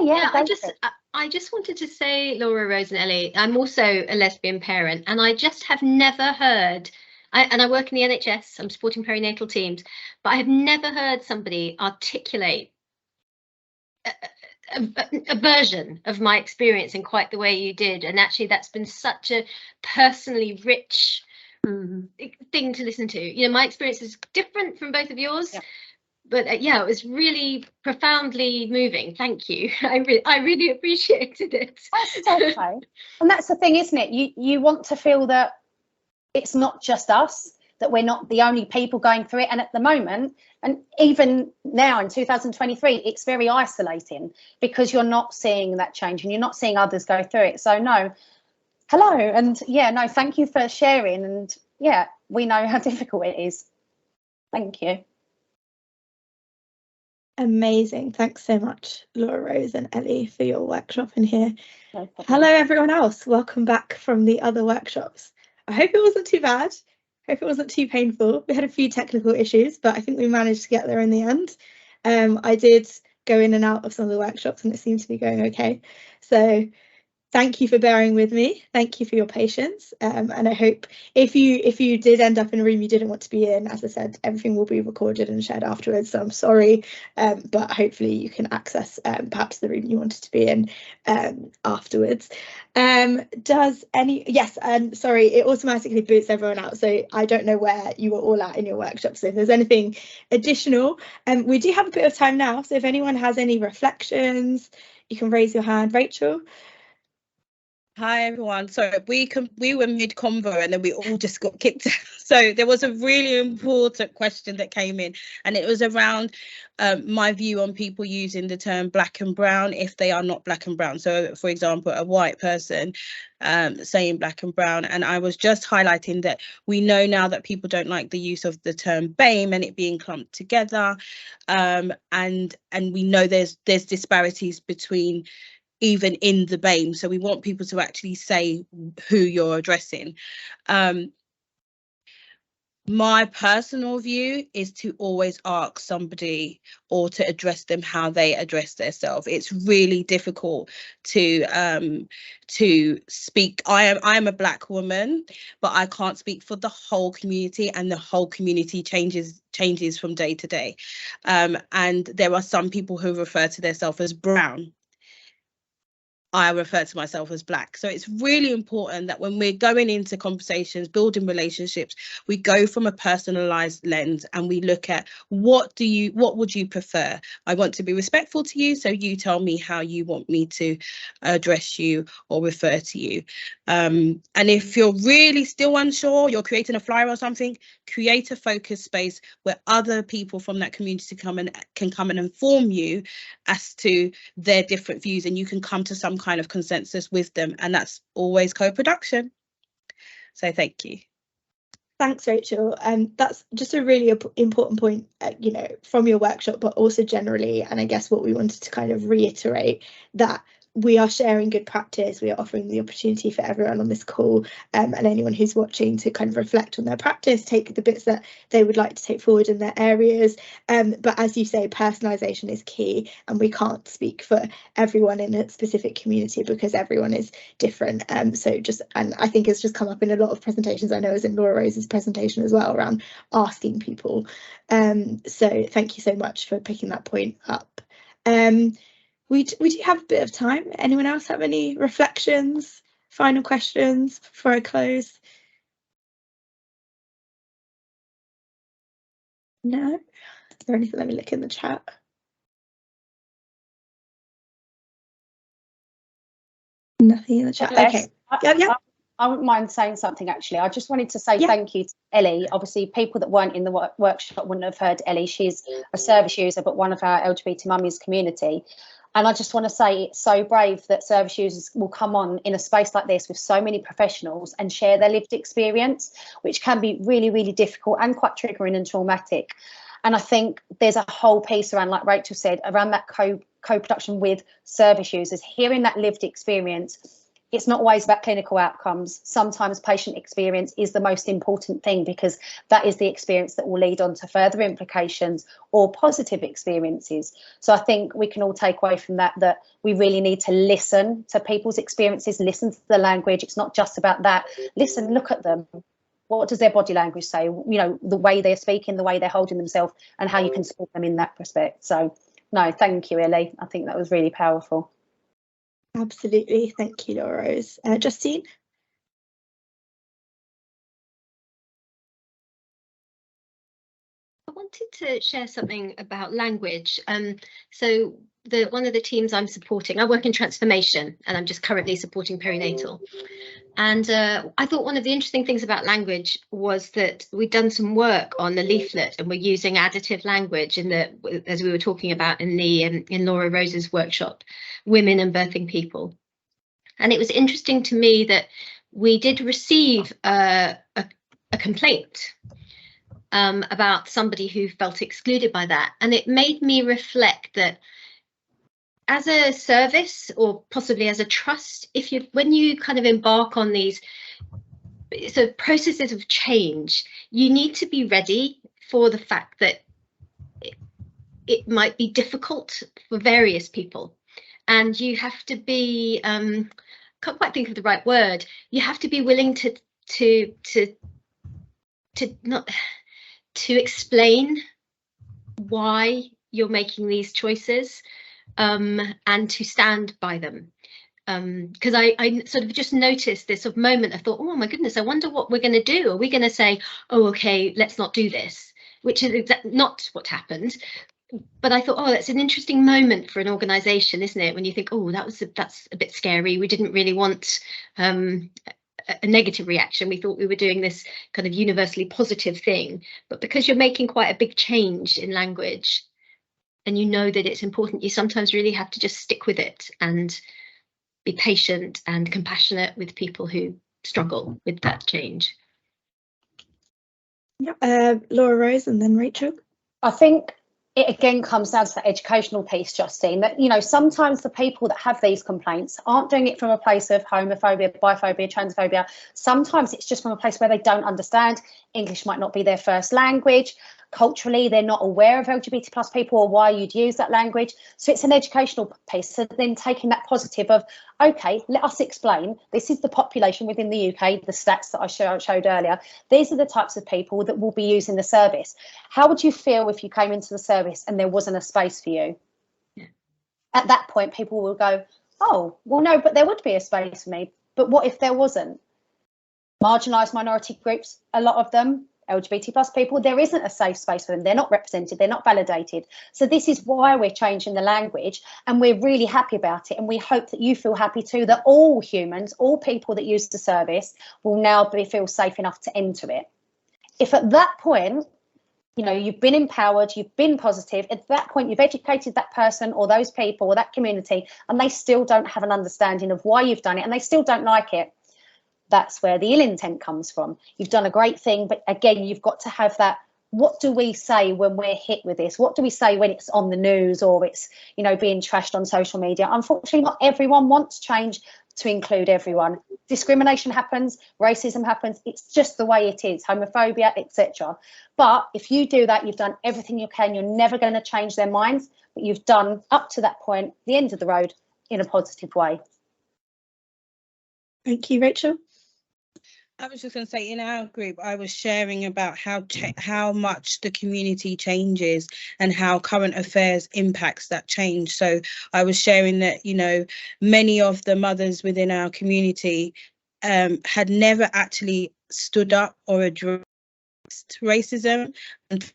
Yeah, I just wanted to say, Laura, Rose and Ellie, I'm also a lesbian parent, and I just have never heard, and I work in the NHS, I'm supporting perinatal teams, but I have never heard somebody articulate a version of my experience in quite the way you did. And actually that's been such a personally rich thing to listen to. You know, my experience is different from both of yours. But yeah, it was really profoundly moving. Thank you. I really appreciated it. That's okay. And that's the thing, isn't it? You want to feel that it's not just us, that we're not the only people going through it. And at the moment, and even now in 2023, it's very isolating because you're not seeing that change and you're not seeing others go through it. So no, hello. And yeah, no, thank you for sharing. And yeah, we know how difficult it is. Thank you. Amazing. Thanks so much, Laura, Rose and Ellie, for your workshop in here. No problem. Hello, everyone else. Welcome back from the other workshops. I hope it wasn't too bad. I hope it wasn't too painful. We had a few technical issues, but I think we managed to get there in the end. I did go in and out of some of the workshops and it seemed to be going okay. So thank you for bearing with me. Thank you for your patience. And I hope if you did end up in a room you didn't want to be in, as I said, everything will be recorded and shared afterwards. So I'm sorry, but hopefully you can access perhaps the room you wanted to be in afterwards. Yes, and sorry, it automatically boots everyone out. So I don't know where you were all at in your workshop. So if there's anything additional, we do have a bit of time now. So if anyone has any reflections, you can raise your hand. Rachel. Hi everyone. So we were mid convo and then we all just got kicked out. So there was a really important question that came in, and it was around my view on people using the term black and brown if they are not black and brown. So for example, a white person saying black and brown, and I was just highlighting that we know now that people don't like the use of the term BAME and it being clumped together, and we know there's disparities between even in the BAME, so we want people to actually say who you're addressing. My personal view is to always ask somebody or to address them how they address themselves. It's really difficult to speak. I'm a black woman, but I can't speak for the whole community, and the whole community changes from day to day. And there are some people who refer to themselves as brown. I refer to myself as black. So it's really important that when we're going into conversations, building relationships, we go from a personalized lens and we look at what would you prefer? I want to be respectful to you, so you tell me how you want me to address you or refer to you. And if you're really still unsure, you're creating a flyer or something, create a focus space where other people from that community can come and inform you as to their different views, and you can come to some kind of consensus with them, and that's always co-production. So thank you. Thanks, Rachel. And that's just a really important point, you know, from your workshop, but also generally. And I guess what we wanted to kind of reiterate, that we are sharing good practice. We are offering the opportunity for everyone on this call and anyone who's watching to kind of reflect on their practice, take the bits that they would like to take forward in their areas. But as you say, personalisation is key, and we can't speak for everyone in a specific community because everyone is different. And I think it's just come up in a lot of presentations. I know as in Laura Rose's presentation as well, around asking people. So thank you so much for picking that point up. We do have a bit of time. Anyone else have any reflections, final questions before I close? No? Is there anything? Let me look in the chat. Nothing in the chat. Okay. Yeah. I wouldn't mind saying something, actually. I just wanted to say thank you to Ellie. Obviously, people that weren't in the workshop wouldn't have heard Ellie. She's a service user, but one of our LGBT mummies community. And I just want to say it's so brave that service users will come on in a space like this with so many professionals and share their lived experience, which can be really, really difficult and quite triggering and traumatic. And I think there's a whole piece around, like Rachel said, around that co-production with service users, hearing that lived experience it's not always about clinical outcomes. Sometimes patient experience is the most important thing, because that is the experience that will lead on to further implications or positive experiences. So I think we can all take away from that we really need to listen to people's experiences, listen to the language. It's not just about that. Listen, look at them. What does their body language say? You know, the way they're speaking, the way they're holding themselves, and how you can support them in that respect. So no, thank you, Ellie. I think that was really powerful. Absolutely. Thank you, Laura Rose. Justine? I wanted to share something about language. So one of the teams I'm supporting, I work in transformation, and I'm just currently supporting perinatal. And I thought one of the interesting things about language was that we'd done some work on the leaflet, and we're using additive language as we were talking about in Laura Rose's workshop, Women and Birthing People. And it was interesting to me that we did receive a complaint about somebody who felt excluded by that. And it made me reflect that as a service, or possibly as a trust, when you kind of embark on these processes of change, you need to be ready for the fact that it might be difficult for various people. And you have to be, can't quite think of the right word, you have to be willing to explain why you're making these choices, and to stand by them. Because I sort of just noticed this sort of moment. I thought, oh my goodness, I wonder what we're going to do. Are we going to say, oh, okay, let's not do this, which is not what happened. But I thought, oh, that's an interesting moment for an organisation, isn't it? When you think, oh, that's a bit scary. We didn't really want a negative reaction. We thought we were doing this kind of universally positive thing. But because you're making quite a big change in language, and you know that it's important, you sometimes really have to just stick with it and be patient and compassionate with people who struggle with that change. Yeah. Laura Rose and then Rachel. I think it again comes down to the educational piece, Justine, that, you know, sometimes the people that have these complaints aren't doing it from a place of homophobia, biphobia, transphobia. Sometimes it's just from a place where they don't understand. English might not be their first language. Culturally, they're not aware of LGBT plus people or why you'd use that language. So it's an educational piece. So then taking that positive of, OK, let us explain. This is the population within the UK, the stats that I showed earlier. These are the types of people that will be using the service. How would you feel if you came into the service and there wasn't a space for you? Yeah. At that point, people will go, oh, well, no, but there would be a space for me. But what if there wasn't? Marginalised minority groups, a lot of them, LGBT plus people, there isn't a safe space for them. They're not represented, they're not validated. So this is why we're changing the language, and we're really happy about it. And we hope that you feel happy too, that all humans, all people that use the service will now feel safe enough to enter it. If at that point, you know, you've been empowered, you've been positive, at that point you've educated that person or those people or that community, and they still don't have an understanding of why you've done it and they still don't like it, that's where the ill intent comes from. You've done a great thing, but again, you've got to have that, what do we say when we're hit with this? What do we say when it's on the news or it's, you know, being trashed on social media? Unfortunately, not everyone wants change to include everyone. Discrimination happens, racism happens, it's just the way it is, homophobia, etc. But if you do that, you've done everything you can. You're never going to change their minds, but you've done up to that point, the end of the road, in a positive way. Thank you, Rachel. I was just going to say, in our group, I was sharing about how much the community changes and how current affairs impacts that change. So I was sharing that, you know, many of the mothers within our community had never actually stood up or addressed racism. And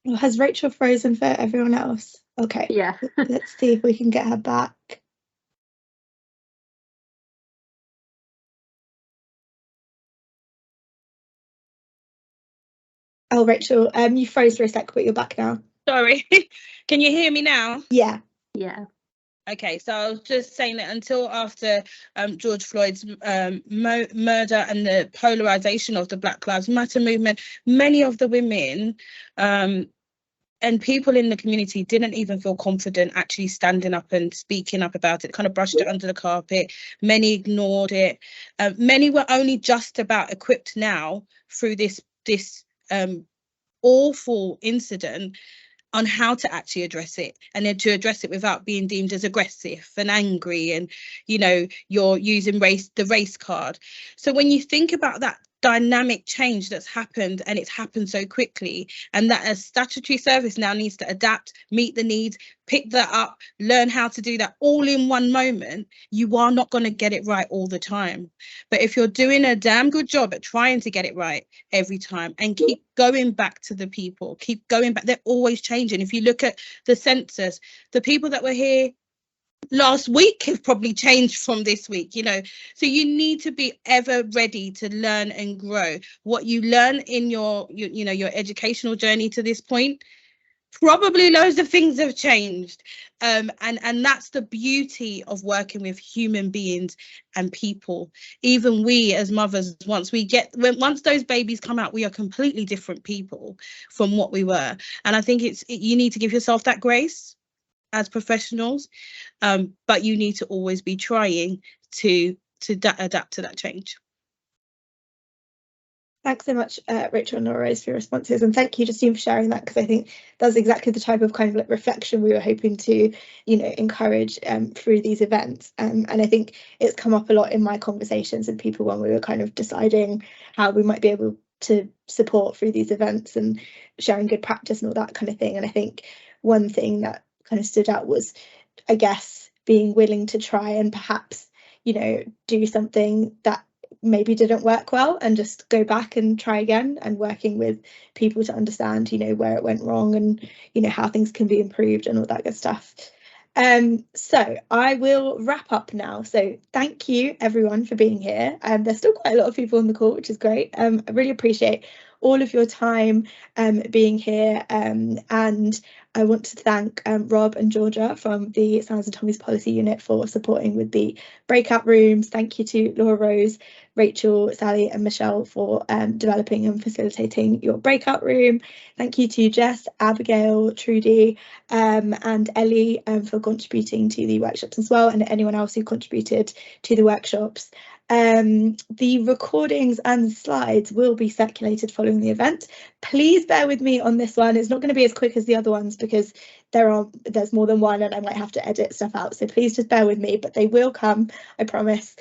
well, has Rachel frozen for everyone else? Okay. Yeah. Let's see if we can get her back. Oh, Rachel, you froze for a sec, but you're back now. sorry, can you hear me now? Yeah. Yeah. Okay, so I was just saying that until after George Floyd's murder and the polarisation of the Black Lives Matter movement, many of the women and people in the community didn't even feel confident actually standing up and speaking up about it, kind of brushed it under the carpet. Many ignored it. Many were only just about equipped now through this awful incident on how to actually address it, and then to address it without being deemed as aggressive and angry, and you know, you're using the race card. So when you think about that dynamic change that's happened, and it's happened so quickly, and that a statutory service now needs to adapt, meet the needs, pick that up, learn how to do that all in one moment, you are not going to get it right all the time. But if you're doing a damn good job at trying to get it right every time, and keep going back to the people, keep going back, they're always changing. If you look at the census, the people that were here last week have probably changed from this week, you know. So you need to be ever ready to learn and grow. What you learn in your educational journey to this point, probably loads of things have changed, and that's the beauty of working with human beings and people. Even we as mothers, once those babies come out, we are completely different people from what we were. And I think you need to give yourself that grace as professionals, but you need to always be trying to adapt to that change. Thanks so much, Rachel and Laura-Rose, for your responses, and thank you, Justine, for sharing that, because I think that's exactly the type of kind of like reflection we were hoping to, you know, encourage through these events. And I think it's come up a lot in my conversations with people when we were kind of deciding how we might be able to support through these events and sharing good practice and all that kind of thing. And I think one thing that kind of stood out was, I guess, being willing to try and perhaps, you know, do something that maybe didn't work well and just go back and try again, and working with people to understand, you know, where it went wrong and, you know, how things can be improved and all that good stuff. So I will wrap up now. So thank you everyone for being here. There's still quite a lot of people on the call, which is great. I really appreciate all of your time being here, and I want to thank Rob and Georgia from the Sanders and Tommy's Policy Unit for supporting with the breakout rooms. Thank you to Laura-Rose, Rachel, Sally and Michelle for developing and facilitating your breakout room. Thank you to Jess, Abigail, Trudy and Ellie for contributing to the workshops as well, and anyone else who contributed to the workshops. The recordings and slides will be circulated following the event. Please bear with me on this one. It's not going to be as quick as the other ones because there's more than one and I might have to edit stuff out, so please just bear with me, but they will come, I promise.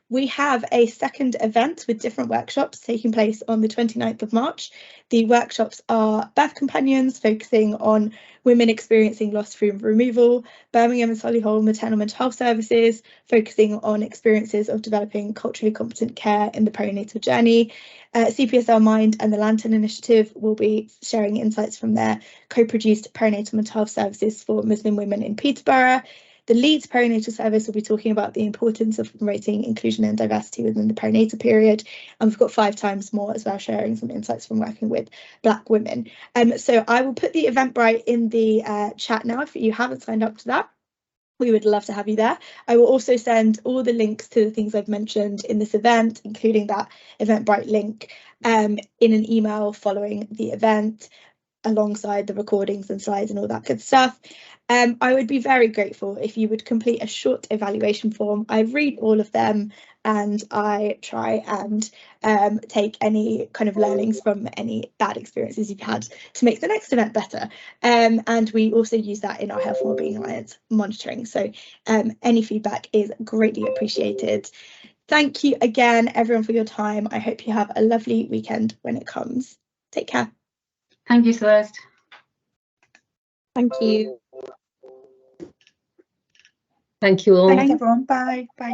We have a second event with different workshops taking place on the 29th of March. The workshops are Birth Companions, focusing on women experiencing loss through removal, Birmingham and Solihull Maternal Mental Health Services, focusing on experiences of developing culturally competent care in the perinatal journey. CPSL Mind and the Lantern Initiative will be sharing insights from their co-produced perinatal mental health services for Muslim women in Peterborough. The Leeds Perinatal Service will be talking about the importance of promoting inclusion and diversity within the perinatal period. And we've got 5 times more as well, sharing some insights from working with Black women. So I will put the Eventbrite in the chat now if you haven't signed up to that. We would love to have you there. I will also send all the links to the things I've mentioned in this event, including that Eventbrite link, in an email following the event, alongside the recordings and slides and all that good stuff. I would be very grateful if you would complete a short evaluation form. I read all of them and I try and take any kind of learnings from any bad experiences you've had to make the next event better. And we also use that in our Health and Wellbeing Alliance monitoring. So any feedback is greatly appreciated. Thank you again, everyone, for your time. I hope you have a lovely weekend when it comes. Take care. Thank you, Celeste. Thank you. Thank you all. Thanks, everyone. Bye. Bye.